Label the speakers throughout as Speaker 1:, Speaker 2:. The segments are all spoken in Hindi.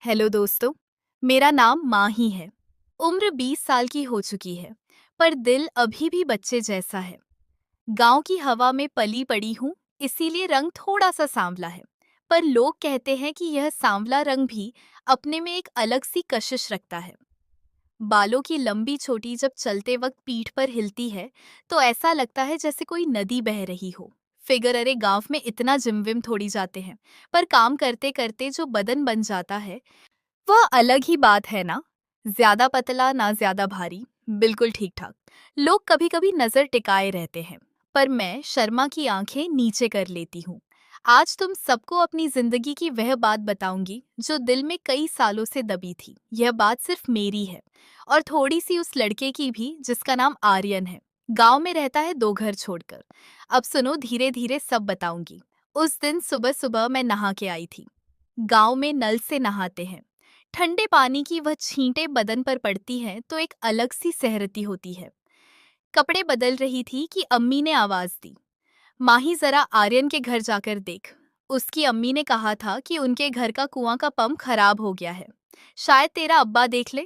Speaker 1: हेलो दोस्तों। मेरा नाम माही है। उम्र 20 साल की हो चुकी है, पर दिल अभी भी बच्चे जैसा है। गांव की हवा में पली पड़ी हूँ, इसीलिए रंग थोड़ा सा सांवला है। पर लोग कहते हैं कि यह सांवला रंग भी अपने में एक अलग सी कशिश रखता है। बालों की लंबी छोटी जब चलते वक्त पीठ पर हिलती है, तो ऐसा लगता है जैसे कोई नदी बह रही हो। फिगर अरे गांव में इतना जिम विम थोड़ी जाते हैं, पर काम करते करते जो बदन बन जाता है वह अलग ही बात है ना। ज्यादा पतला ना ज्यादा भारी, बिल्कुल ठीक ठाक। लोग कभी कभी नजर टिकाए रहते हैं, पर मैं शर्मा की आंखें नीचे कर लेती हूँ। आज तुम सबको अपनी जिंदगी की वह बात बताऊंगी जो दिल में कई सालों से दबी थी। यह बात सिर्फ मेरी है और थोड़ी सी उस लड़के की भी जिसका नाम आर्यन है। गांव में रहता है दो घर छोड़कर। अब सुनो, धीरे धीरे सब बताऊंगी। उस दिन सुबह सुबह मैं नहा के आई थी। गांव में नल से नहाते हैं। ठंडे पानी की वह छींटें बदन पर पड़ती हैं तो एक अलग सी सहरती होती है। कपड़े बदल रही थी कि अम्मी ने आवाज दी, माही जरा आर्यन के घर जाकर देख। उसकी अम्मी ने कहा था कि उनके घर का कुआं का पंप खराब हो गया है, शायद तेरा अब्बा देख ले।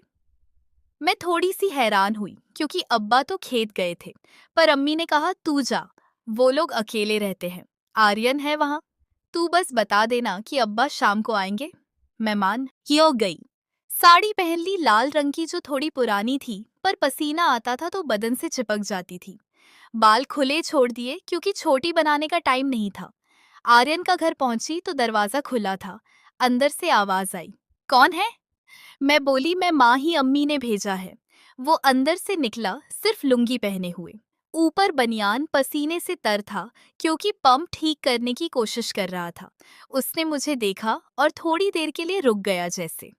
Speaker 1: मैं थोड़ी सी हैरान हुई क्योंकि अब्बा तो खेत गए थे, पर अम्मी ने कहा तू जा, वो लोग अकेले रहते हैं, आर्यन है वहां। तू बस बता देना कि अब्बा शाम को आएंगे। मेहमान क्यों गई। साड़ी पहन ली, लाल रंग की, जो थोड़ी पुरानी थी, पर पसीना आता था तो बदन से चिपक जाती थी। बाल खुले छोड़ दिए क्योंकि छोटी बनाने का टाइम नहीं था। आर्यन का घर पहुंची तो दरवाजा खुला था। अंदर से आवाज आई, कौन है। मैं बोली, मैं माँ ही, अम्मी ने भेजा है। वो अंदर से निकला, सिर्फ लुंगी पहने हुए, ऊपर बनियान, पसीने से तर था क्योंकि पंप ठीक करने की कोशिश कर रहा था। उसने मुझे देखा और थोड़ी देर के लिए रुक गया जैसे।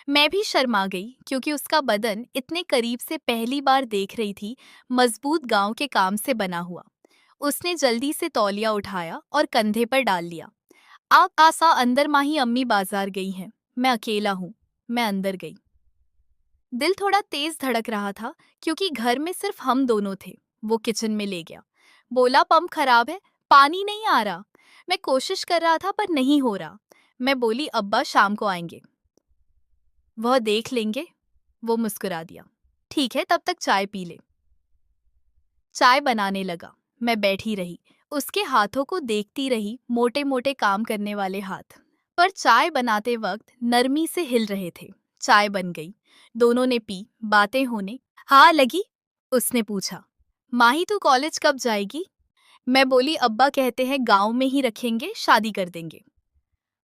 Speaker 1: मैं भी शर्मा गई क्योंकि उसका बदन इतने करीब से पहली बार देख रही थी, मजबूत गांव के काम से बना हुआ। उसने जल्दी से तौलिया उठाया और कंधे पर डाल लिया। आप आसा अंदर, माही अम्मी बाजार गई हैं, मैं अकेला हूँ। मैं अंदर गई। दिल थोड़ा तेज धड़क रहा था क्योंकि घर में सिर्फ हम दोनों थे। वो किचन में ले गया, बोला पंप खराब है, पानी नहीं आ रहा। मैं कोशिश कर रहा था पर नहीं हो रहा। मैं बोली अब्बा शाम को आएंगे, वह देख लेंगे। वो मुस्कुरा दिया, ठीक है तब तक चाय पी ले। चाय बनाने लगा। मैं बैठी रही, उसके हाथों को देखती रही, मोटे मोटे काम करने वाले हाथ, पर चाय बनाते वक्त नरमी से हिल रहे थे। चाय बन गई, दोनों ने पी, बातें होने। हाँ लगी। उसने पूछा, माही तू कॉलेज कब जाएगी। मैं बोली अब्बा कहते हैं गांव में ही रखेंगे, शादी कर देंगे।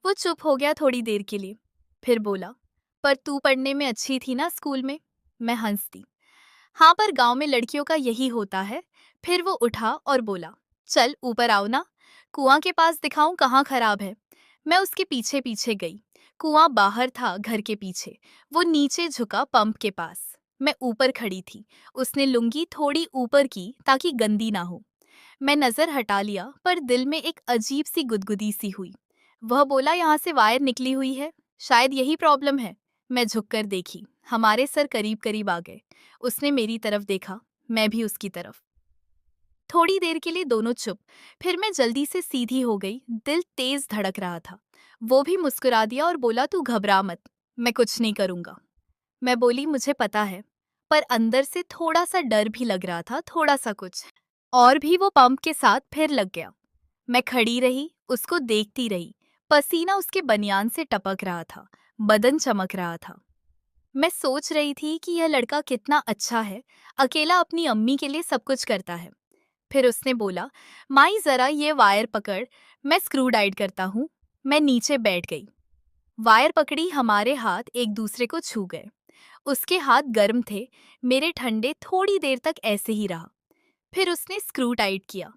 Speaker 1: वो चुप हो गया थोड़ी देर के लिए, फिर बोला, पर तू पढ़ने में अच्छी थी ना स्कूल में। मैं हंस दी, हाँ पर गांव में लड़कियों का यही होता है। फिर वो उठा और बोला, चल ऊपर आओ ना, कुआं के पास दिखाऊं कहाँ खराब है। मैं उसके पीछे पीछे गई। कुआं बाहर था घर के पीछे, वो नीचे झुका पंप के पास। मैं ऊपर खड़ी थी। उसने लुंगी थोड़ी ऊपर की ताकि गंदी ना हो। मैं नजर हटा लिया पर दिल में एक अजीब सी गुदगुदी सी हुई। वह बोला, यहाँ से वायर निकली हुई है, शायद यही प्रॉब्लम है। मैं झुककर देखी, हमारे सर करीब करीब आ गए। उसने मेरी तरफ देखा, मैं भी उसकी तरफ। थोड़ी देर के लिए दोनों चुप। फिर मैं जल्दी से सीधी हो गई, दिल तेज धड़क रहा था। वो भी मुस्कुरा दिया और बोला, तू घबरा मत, मैं कुछ नहीं करूंगा। मैं बोली, मुझे पता है, पर अंदर से थोड़ा सा डर भी लग रहा था, थोड़ा सा कुछ। और भी वो पंप के साथ फिर लग गया। मैं खड़ी रही, उसको देखती रही। पसीना उसके बनियान से टपक रहा था, बदन चमक रहा था। मैं सोच रही थी कि यह लड़का कितना अच्छा है, अकेला अपनी अम्मी के लिए सब कुछ करता है। फिर उसने बोला, माई जरा ये वायर पकड़, मैं स्क्रू टाइट करता हूँ। मैं नीचे बैठ गई। वायर पकड़ी, हमारे हाथ एक दूसरे को छू गए। उसके हाथ गर्म थे, मेरे ठंडे। थोड़ी देर तक ऐसे ही रहा। फिर उसने स्क्रू टाइट किया,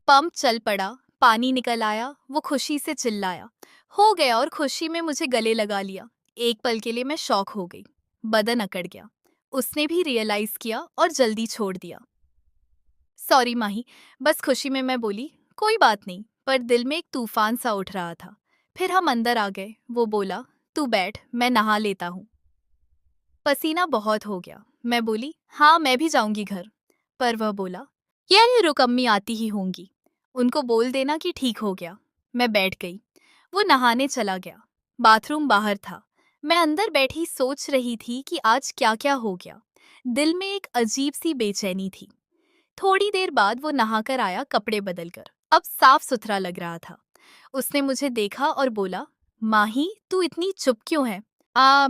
Speaker 1: पंप चल पड़ा, पानी निकल आया। वो खुशी से चिल्लाया, हो गया, और खुशी में मुझे गले लगा लिया। एक पल के लिए मैं शॉक हो गई, बदन अकड़ गया। उसने भी रियलाइज किया और जल्दी छोड़ दिया। सॉरी माही, बस खुशी में मैं बोली, कोई बात नहीं, पर दिल में एक तूफान सा उठ रहा था। फिर हम अंदर आ गए। वो बोला, तू बैठ, मैं नहा लेता हूँ, पसीना बहुत हो गया। मैं बोली, हाँ मैं भी जाऊंगी घर। पर वह बोला, क्या ये रुक, अम्मी आती ही होंगी, उनको बोल देना कि ठीक हो गया। मैं बैठ गई। वो नहाने चला गया। बाथरूम बाहर था। मैं अंदर बैठी सोच रही थी कि आज क्या क्या हो गया। दिल में एक अजीब सी बेचैनी थी। थोड़ी देर बाद वो नहाकर आया, कपड़े बदलकर अब साफ सुथरा लग रहा था। उसने मुझे देखा और बोला, माही तू इतनी चुप क्यों है?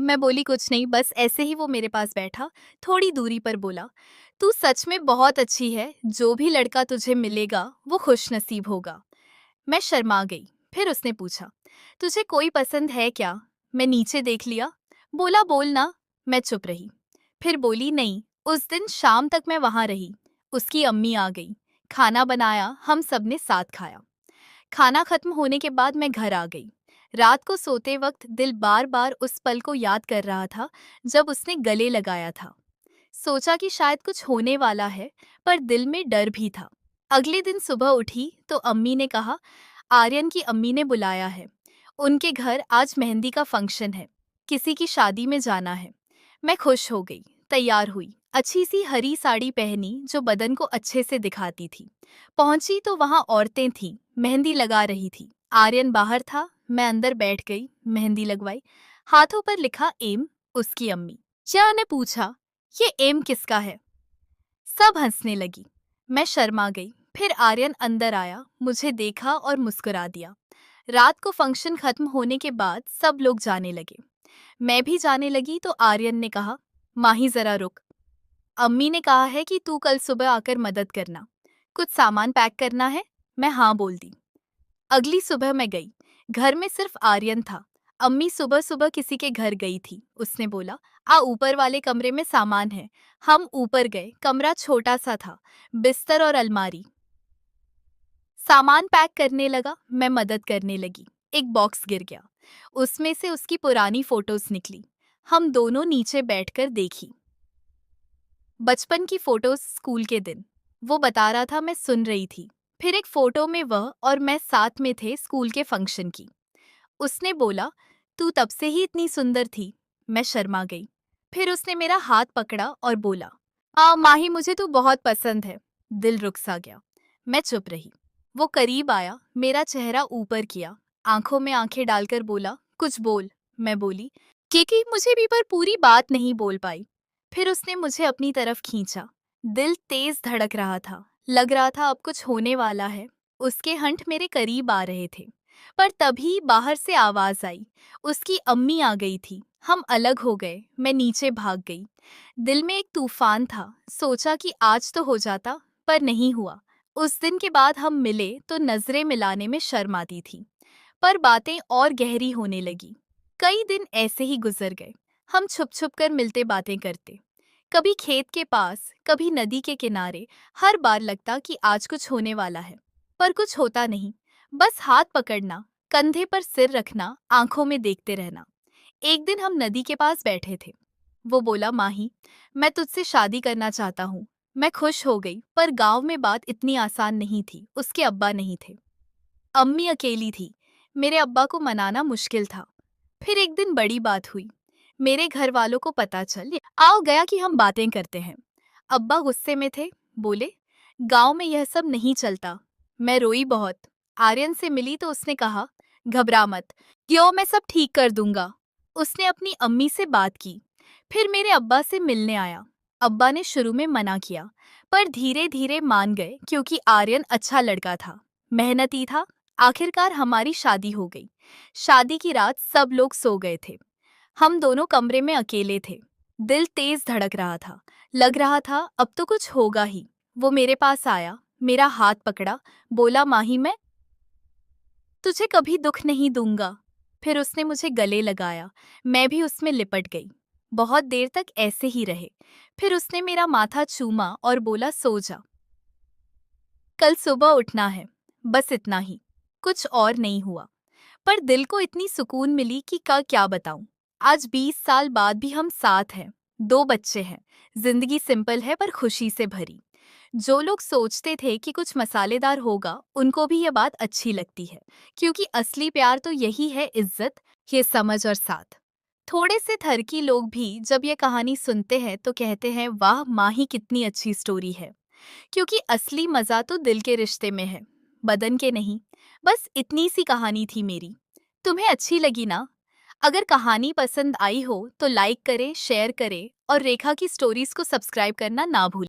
Speaker 1: मैं बोली कुछ नहीं, बस ऐसे ही। वो मेरे पास बैठा, थोड़ी दूरी पर बोला, तू सच में बहुत अच्छी है, जो भी लड़का तुझे मिलेगा वो खुशनसीब होगा। मैं शर्मा गई। फिर उसने पूछा, तुझे कोई पसंद है क्या? मैं नीचे देख लिया। बोला, बोल ना। मैं चुप रही। फिर बोली, नहीं। उस दिन शाम तक मैं वहां रही। उसकी अम्मी आ गई, खाना बनाया, हम सबने साथ खाया। खाना खत्म होने के बाद मैं घर आ गई। रात को सोते वक्त दिल बार बार उस पल को याद कर रहा था जब उसने गले लगाया था। सोचा कि शायद कुछ होने वाला है, पर दिल में डर भी था। अगले दिन सुबह उठी तो अम्मी ने कहा, आर्यन की अम्मी ने बुलाया है। उनके घर आज मेहंदी का फंक्शन है, किसी की शादी में जाना है। मैं खुश हो गई, तैयार हुई, अच्छी सी हरी साड़ी पहनी जो बदन को अच्छे से दिखाती थी। पहुंची तो वहां औरतें थीं, मेहंदी लगा रही थी। आर्यन बाहर था, मैं अंदर बैठ गई, मेहंदी लगवाई। हाथों पर लिखा एम। उसकी अम्मी। क्या ने पूछा, ये एम किसका है? सब हंसने लगी। मैं शर्मा गई। फिर आर्यन अंदर आया, मुझे देखा और मुस्कुरा दिया। रात को फंक्शन खत्म होने के बाद सब लोग जाने लगे। मैं भी जाने लगी तो आर्यन ने कहा, माही जरा रुक। अम्मी ने कहा है कि तू कल सुबह आकर मदद करना, कुछ सामान पैक करना है। मैं हाँ बोल दी। अगली सुबह मैं गई। घर में सिर्फ आर्यन था। अम्मी सुबह सुबह किसी के घर गई थी। उसने बोला, आ ऊपर वाले कमरे में सामान है। हम ऊपर गए। कमरा छोटा सा था, बिस्तर और अलमारी। सामान पैक करने लगा, मैं मदद करने लगी। एक बॉक्स गिर गया, उसमें से उसकी पुरानी फोटोज निकली। हम दोनों नीचे बैठकर देखी। बचपन की फोटोज, स्कूल के दिन। वो बता रहा था, मैं सुन रही थी। फिर एक फोटो में वह और मैं साथ में थे, स्कूल के फंक्शन की। उसने बोला, तू तब से ही इतनी सुंदर थी। मैं शर्मा गई। फिर उसने मेरा हाथ पकड़ा और बोला, माही मुझे तू बहुत पसंद है। दिल रुक सा गया। मैं चुप रही। वो करीब आया, मेरा चेहरा ऊपर किया, आंखों में आंखें डालकर बोला, कुछ बोल। मैं बोली, कि मुझे भी, पर पूरी बात नहीं बोल पाई। फिर उसने मुझे अपनी तरफ खींचा। दिल तेज धड़क रहा था, लग रहा था अब कुछ होने वाला है। उसके हंठ मेरे करीब आ रहे थे। पर तभी बाहर से आवाज आई, उसकी अम्मी आ गई थी। हम अलग हो गए, मैं नीचे भाग गई। दिल में एक तूफान था, सोचा कि आज तो हो जाता, पर नहीं हुआ। उस दिन के बाद हम मिले तो नजरें मिलाने में शर्म आती थी, पर बातें और गहरी होने लगी। कई दिन ऐसे ही गुजर गए। हम छुप छुप कर मिलते, बातें करते, कभी खेत के पास, कभी नदी के किनारे। हर बार लगता कि आज कुछ होने वाला है, पर कुछ होता नहीं। बस हाथ पकड़ना, कंधे पर सिर रखना, आंखों में देखते रहना। एक दिन हम नदी के पास बैठे थे। वो बोला, माही मैं तुझसे शादी करना चाहता हूँ। मैं खुश हो गई, पर गांव में बात इतनी आसान नहीं थी। उसके अब्बा नहीं थे, अम्मी अकेली थी। मेरे अब्बा को मनाना मुश्किल था। फिर एक दिन बड़ी बात हुई। मेरे घर वालों को पता चल आओ गया कि हम बातें करते हैं। अब्बा गुस्से में थे, बोले, गांव में यह सब नहीं चलता। मैं रोई बहुत। आर्यन से मिली तो उसने कहा, घबरा मत, क्यों, मैं सब ठीक कर दूंगा। उसने अपनी अम्मी से बात की। फिर मेरे अब्बा से मिलने आया। अब्बा ने शुरू में मना किया, पर धीरे धीरे मान गए, क्योंकि आर्यन अच्छा लड़का था, मेहनती था। आखिरकार हमारी शादी हो गई। शादी की रात सब लोग सो गए थे। हम दोनों कमरे में अकेले थे। दिल तेज धड़क रहा था, लग रहा था अब तो कुछ होगा ही। वो मेरे पास आया, मेरा हाथ पकड़ा, बोला, माही मैं तुझे कभी दुख नहीं दूंगा। फिर उसने मुझे गले लगाया, मैं भी उसमें लिपट गई। बहुत देर तक ऐसे ही रहे। फिर उसने मेरा माथा चूमा और बोला, सो जा, कल सुबह उठना है। बस इतना ही, कुछ और नहीं हुआ। पर दिल को इतनी सुकून मिली कि क्या बताऊं। आज 20 साल बाद भी हम साथ हैं, दो बच्चे हैं। जिंदगी सिंपल है पर खुशी से भरी। जो लोग सोचते थे कि कुछ मसालेदार होगा, उनको भी ये बात अच्छी लगती है, क्योंकि असली प्यार तो यही है, इज्जत, ये समझ और साथ। थोड़े से थरकी लोग भी जब ये कहानी सुनते हैं तो कहते हैं, वाह माही कितनी अच्छी स्टोरी है। क्योंकि असली मजा तो दिल के रिश्ते में है, बदन के नहीं। बस इतनी सी कहानी थी मेरी। तुम्हें अच्छी लगी ना? अगर कहानी पसंद आई हो तो लाइक करें, शेयर करें और रेखा की स्टोरीज को सब्सक्राइब करना ना भूलें।